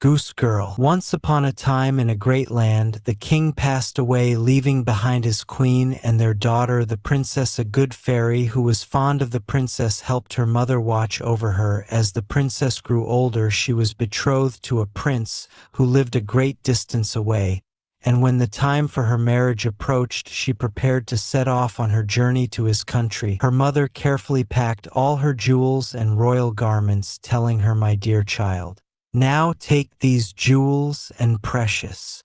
Goose Girl. Once upon a time in a great land, the king passed away, leaving behind his queen and their daughter, the princess. A good fairy who was fond of the princess helped her mother watch over her. As the princess grew older, she was betrothed to a prince who lived a great distance away, and when the time for her marriage approached, she prepared to set off on her journey to his country. Her mother carefully packed all her jewels and royal garments, telling her, "My dear child, now take these jewels and precious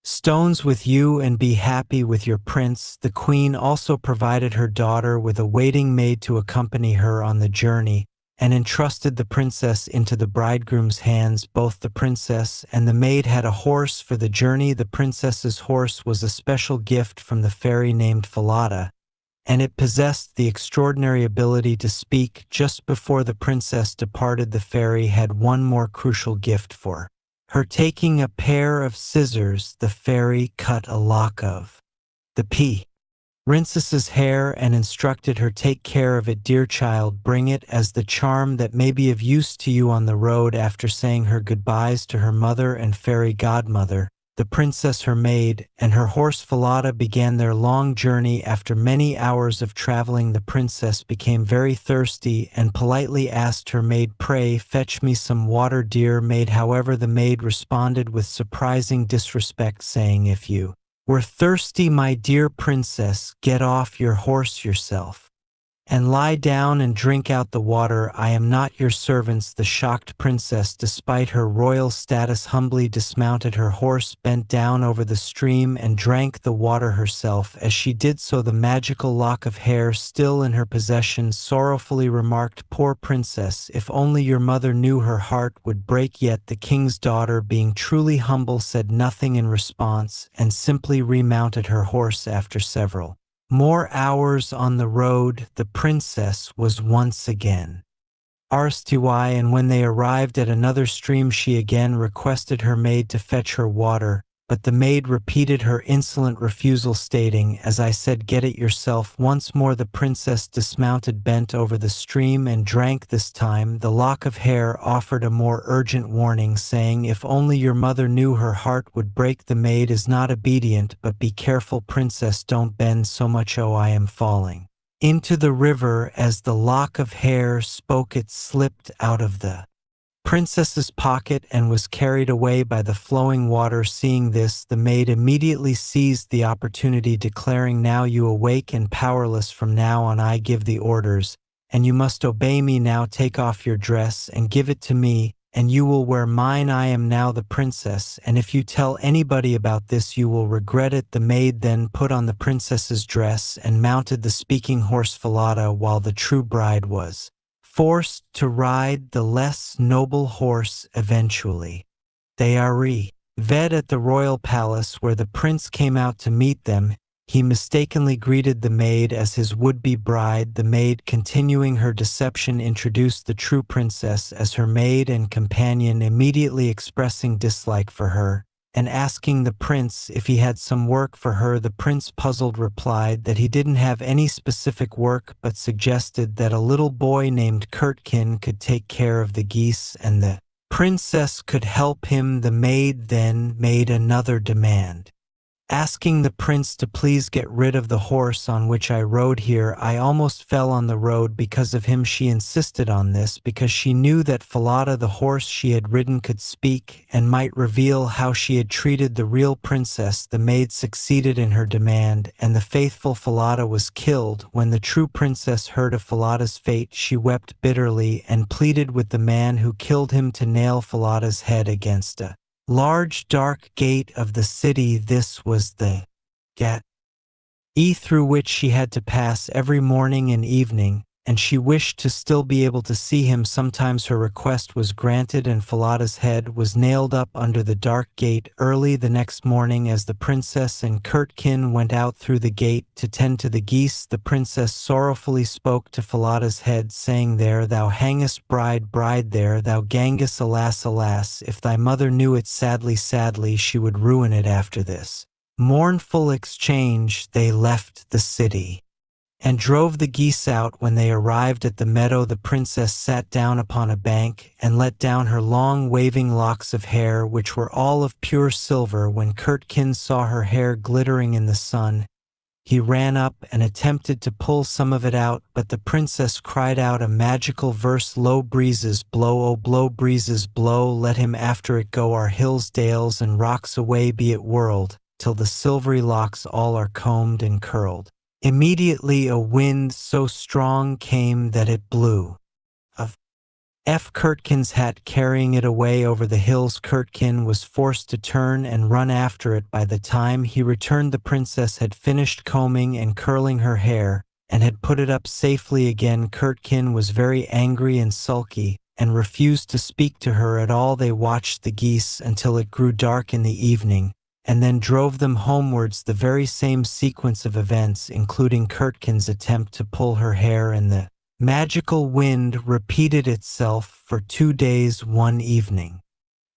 stones with you and be happy with your prince." The queen also provided her daughter with a waiting maid to accompany her on the journey, and entrusted the princess into the bridegroom's hands. Both the princess and the maid had a horse for the journey. The princess's horse was a special gift from the fairy named Falada, and it possessed the extraordinary ability to speak. Just before the princess departed, the fairy had one more crucial gift for her. Taking a pair of scissors, the fairy cut a lock of the princess's hair and instructed her, "Take care of it, dear child, bring it as the charm that may be of use to you on the road." After saying her goodbyes to her mother and fairy godmother, the princess, her maid, and her horse Falada began their long journey. After many hours of traveling, the princess became very thirsty and politely asked her maid, "Pray, fetch me some water, dear maid." However, the maid responded with surprising disrespect, saying, "If you were thirsty, my dear princess, get off your horse yourself and lie down and drink out the water. I am not your servants." The shocked princess, despite her royal status, humbly dismounted her horse, bent down over the stream, and drank the water herself. As she did so, the magical lock of hair still in her possession sorrowfully remarked, "Poor princess, if only your mother knew, her heart would break." Yet the king's daughter, being truly humble, said nothing in response and simply remounted her horse. After several more hours on the road, the princess was once again thirsty, and when they arrived at another stream, she again requested her maid to fetch her water, but the maid repeated her insolent refusal, stating, "As I said, get it yourself." Once more the princess dismounted, bent over the stream, and drank. This time the lock of hair offered a more urgent warning, saying, "If only your mother knew, her heart would break." The maid is not obedient, but "Be careful, princess, don't bend so much. Oh, I am falling into the river." As the lock of hair spoke, it slipped out of the princess's pocket and was carried away by the flowing water. Seeing this, the maid immediately seized the opportunity, declaring, "Now you awake and powerless. From now on I give the orders, and you must obey me. Now take off your dress and give it to me, and you will wear mine. I am now the princess, and if you tell anybody about this, you will regret it." The maid then put on the princess's dress and mounted the speaking horse Falada, while the true bride was forced to ride the less noble horse. Eventually, they arrived at the royal palace, where the prince came out to meet them. He mistakenly greeted the maid as his would-be bride. The maid, continuing her deception, introduced the true princess as her maid and companion, immediately expressing dislike for her and asking the prince if he had some work for her. The prince, puzzled, replied that he didn't have any specific work, but suggested that a little boy named Kurtkin could take care of the geese and the princess could help him. The maid then made another demand, asking the prince to please get rid of the horse on which I rode here. I almost fell on the road because of him. She insisted on this because she knew that Falada, the horse she had ridden, could speak and might reveal how she had treated the real princess. The maid succeeded in her demand, and the faithful Falada was killed. When the true princess heard of Falada's fate, she wept bitterly and pleaded with the man who killed him to nail Falada's head against a large dark gate of the city. This was the gate through which she had to pass every morning and evening, and she wished to still be able to see him. Sometimes her request was granted, and Falada's head was nailed up under the dark gate. Early the next morning, as the princess and Kurtkin went out through the gate to tend to the geese, the princess sorrowfully spoke to Falada's head, saying, "There thou hangest, bride, bride, there thou gangest. Alas, alas, if thy mother knew it, sadly, sadly, she would ruin it." After this mournful exchange, they left the city, and drove the geese out. When they arrived at the meadow, the princess sat down upon a bank and let down her long waving locks of hair, which were all of pure silver. When Curdken saw her hair glittering in the sun, he ran up and attempted to pull some of it out, but the princess cried out a magical verse: "Low breezes blow, oh blow breezes blow, let him after it go o'er hills, dales, and rocks, away be it whirled, till the silvery locks all are combed and curled." Immediately a wind so strong came that it blew Curdken's hat, carrying it away over the hills. Curdken was forced to turn and run after it. By the time he returned, the princess had finished combing and curling her hair, and had put it up safely again. Curdken was very angry and sulky, and refused to speak to her at all. They watched the geese until it grew dark in the evening, and then drove them homewards. The very same sequence of events, including Curdken's attempt to pull her hair and the magical wind, repeated itself for 2 days. One evening,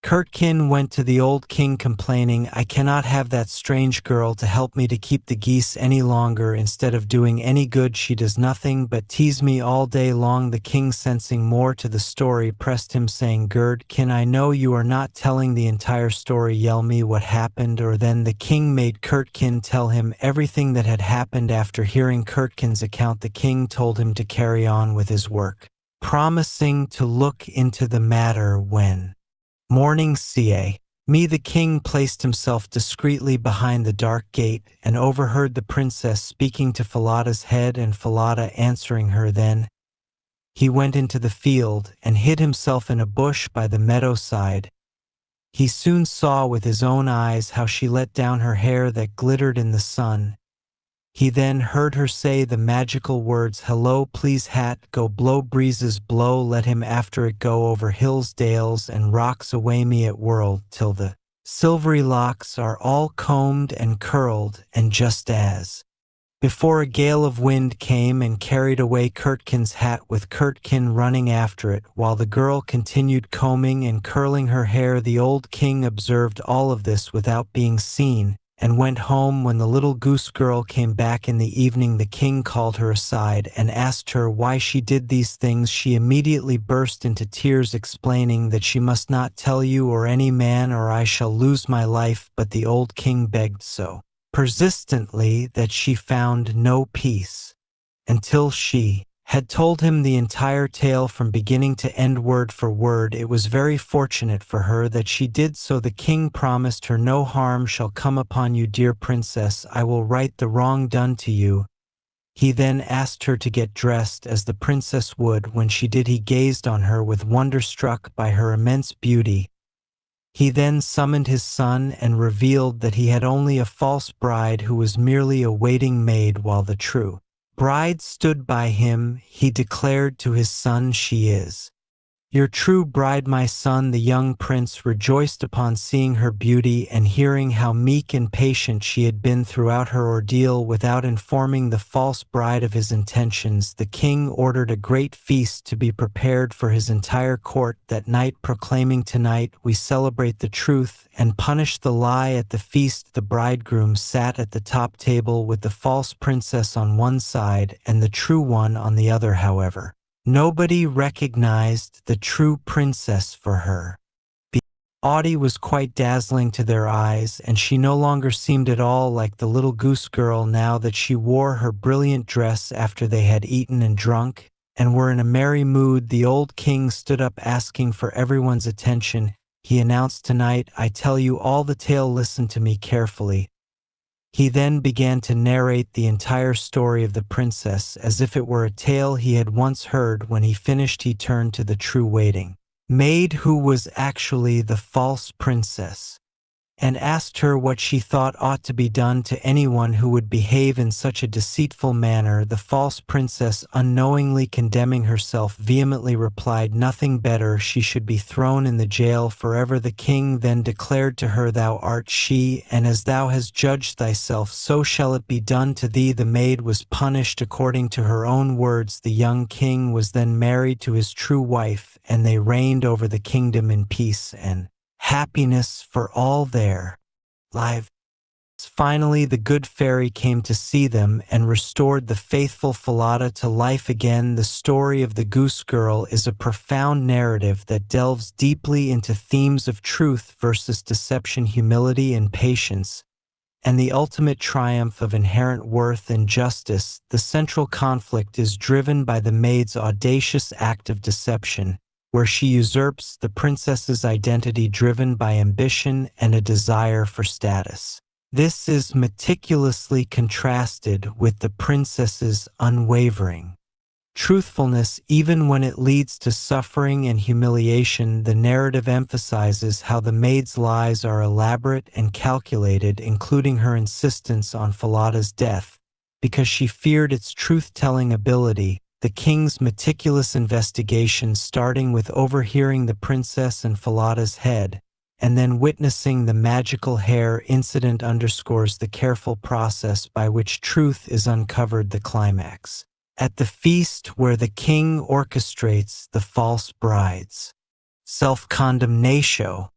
Curdken went to the old king complaining, "I cannot have that strange girl to help me to keep the geese any longer. Instead of doing any good, she does nothing but tease me all day long." The king, sensing more to the story, pressed him, saying, "Curdken, I know you are not telling the entire story. Yell me what happened." Or then the king made Curdken tell him everything that had happened. After hearing Curdken's account, the king told him to carry on with his work, promising to look into the matter when morning ca. Me. The king placed himself discreetly behind the dark gate and overheard the princess speaking to Falada's head and Falada answering her. Then he went into the field and hid himself in a bush by the meadow side. He soon saw with his own eyes how she let down her hair that glittered in the sun. He then heard her say the magical words, "Hello, please hat, go blow breezes blow, let him after it go over hills, dales, and rocks, away me it whirled, till the silvery locks are all combed and curled." And just as before, a gale of wind came and carried away Curdken's hat, with Curdken running after it, while the girl continued combing and curling her hair. The old king observed all of this without being seen, and went home. When the little Goose Girl came back in the evening, the king called her aside and asked her why she did these things. She immediately burst into tears, explaining that she must not tell you or any man, or I shall lose my life. But the old king begged so persistently that she found no peace until she had told him the entire tale from beginning to end, word for word. It was very fortunate for her that she did so. The king promised her, "No harm shall come upon you, dear princess. I will right the wrong done to you." He then asked her to get dressed as the princess would. When she did, he gazed on her with wonder, struck by her immense beauty. He then summoned his son and revealed that he had only a false bride who was merely a waiting maid, while the true bride stood by him. He declared to his son, "She is your true bride, my son." The young prince rejoiced upon seeing her beauty and hearing how meek and patient she had been throughout her ordeal. Without informing the false bride of his intentions, the king ordered a great feast to be prepared for his entire court that night, proclaiming, "Tonight we celebrate the truth and punish the lie." At the feast, the bridegroom sat at the top table with the false princess on one side and the true one on the other. However, nobody recognized the true princess for her. The beauty was quite dazzling to their eyes, and she no longer seemed at all like the little Goose Girl now that she wore her brilliant dress. After they had eaten and drunk and were in a merry mood, the old king stood up, asking for everyone's attention. He announced, "Tonight I tell you all the tale. Listen to me carefully." He then began to narrate the entire story of the princess as if it were a tale he had once heard. When he finished, he turned to the true waiting maid, who was actually the false princess, and asked her what she thought ought to be done to anyone who would behave in such a deceitful manner. The false princess, unknowingly condemning herself, vehemently replied, "Nothing better. She should be thrown in the jail forever." The king then declared to her, "Thou art she, and as thou hast judged thyself, so shall it be done to thee." The maid was punished according to her own words. The young king was then married to his true wife, and they reigned over the kingdom in peace and happiness for all their life. Finally, the good fairy came to see them and restored the faithful Falada to life again. The story of the Goose Girl is a profound narrative that delves deeply into themes of truth versus deception, humility and patience, and the ultimate triumph of inherent worth and justice. The central conflict is driven by the maid's audacious act of deception, where she usurps the princess's identity driven by ambition and a desire for status. This is meticulously contrasted with the princess's unwavering truthfulness even when it leads to suffering and humiliation. The narrative emphasizes how the maid's lies are elaborate and calculated, including her insistence on Falada's death, because she feared its truth-telling ability. The king's meticulous investigation, starting with overhearing the princess and Falada's head, and then witnessing the magical hair incident, underscores the careful process by which truth is uncovered. The climax at the feast, where the king orchestrates the false bride's self-condemnation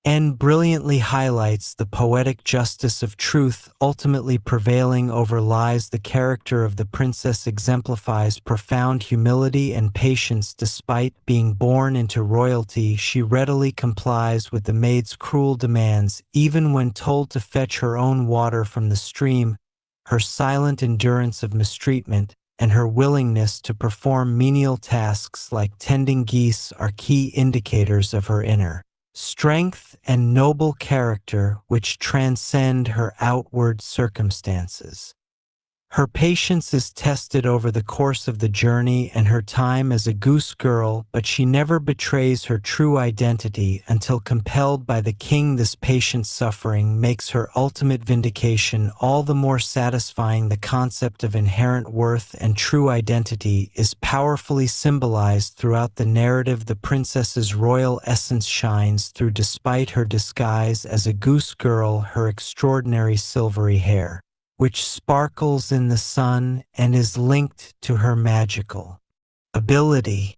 and brilliantly highlights the poetic justice of truth ultimately prevailing over lies. The character of the princess exemplifies profound humility and patience. Despite being born into royalty, she readily complies with the maid's cruel demands, even when told to fetch her own water from the stream. Her silent endurance of mistreatment and her willingness to perform menial tasks like tending geese are key indicators of her inner strength and noble character, which transcend her outward circumstances. Her patience is tested over the course of the journey and her time as a goose girl, but she never betrays her true identity until compelled by the king. This patient suffering makes her ultimate vindication all the more satisfying. The concept of inherent worth and true identity is powerfully symbolized throughout the narrative. The princess's royal essence shines through despite her disguise as a goose girl. Her extraordinary silvery hair, which sparkles in the sun and is linked to her magical ability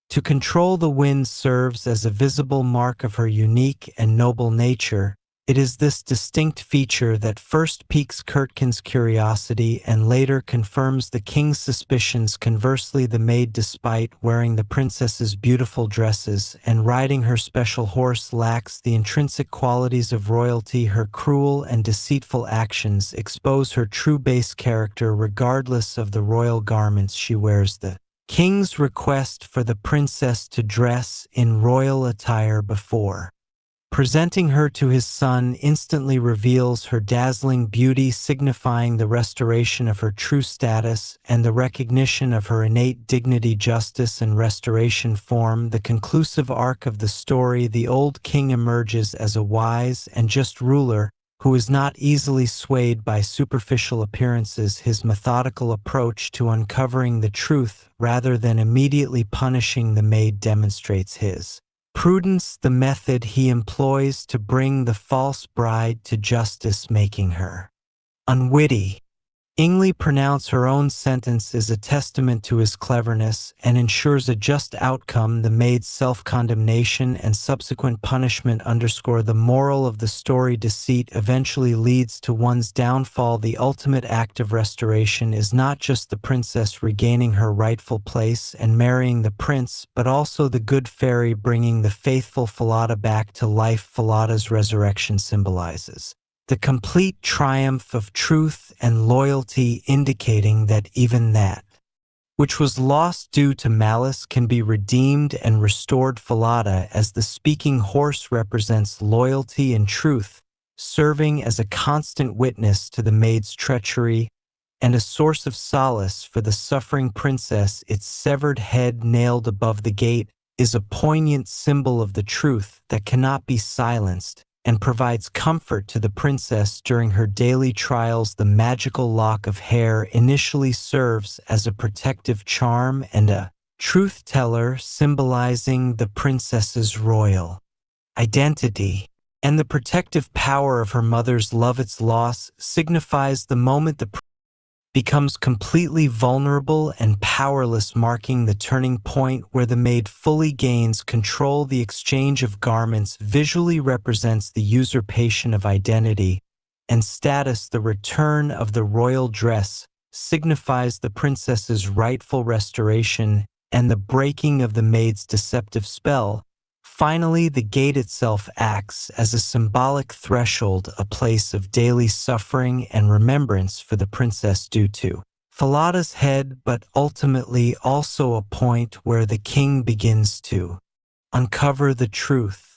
to control the wind, serves as a visible mark of her unique and noble nature. It is this distinct feature that first piques Kurtkin's curiosity and later confirms the king's suspicions. Conversely, the maid, despite wearing the princess's beautiful dresses and riding her special horse, lacks the intrinsic qualities of royalty. Her cruel and deceitful actions expose her true base character. Regardless of the royal garments she wears, the king's request for the princess to dress in royal attire before presenting her to his son instantly reveals her dazzling beauty, signifying the restoration of her true status and the recognition of her innate dignity. Justice and restoration form the conclusive arc of the story. The old king emerges as a wise and just ruler who is not easily swayed by superficial appearances. His methodical approach to uncovering the truth rather than immediately punishing the maid demonstrates his prudence. The method he employs to bring the false bride to justice, making her unwittingly pronounce her own sentence, is a testament to his cleverness and ensures a just outcome. The maid's self-condemnation and subsequent punishment underscore the moral of the story. Deceit eventually leads to one's downfall. The ultimate act of restoration is not just the princess regaining her rightful place and marrying the prince, but also the good fairy bringing the faithful Falada back to life. Falada's resurrection symbolizes the complete triumph of truth and loyalty, indicating that even that which was lost due to malice can be redeemed and restored. Falada, as the speaking horse, represents loyalty and truth, serving as a constant witness to the maid's treachery and a source of solace for the suffering princess. Its severed head nailed above the gate is a poignant symbol of the truth that cannot be silenced and provides comfort to the princess during her daily trials. The magical lock of hair initially serves as a protective charm and a truth teller, symbolizing the princess's royal identity and the protective power of her mother's love. Its loss signifies the moment the becomes completely vulnerable and powerless, marking the turning point where the maid fully gains control. The exchange of garments visually represents the usurpation of identity, and status. The return of the royal dress signifies the princess's rightful restoration and the breaking of the maid's deceptive spell. Finally, the gate itself acts as a symbolic threshold, a place of daily suffering and remembrance for the princess due to Falada's head, but ultimately also a point where the king begins to uncover the truth.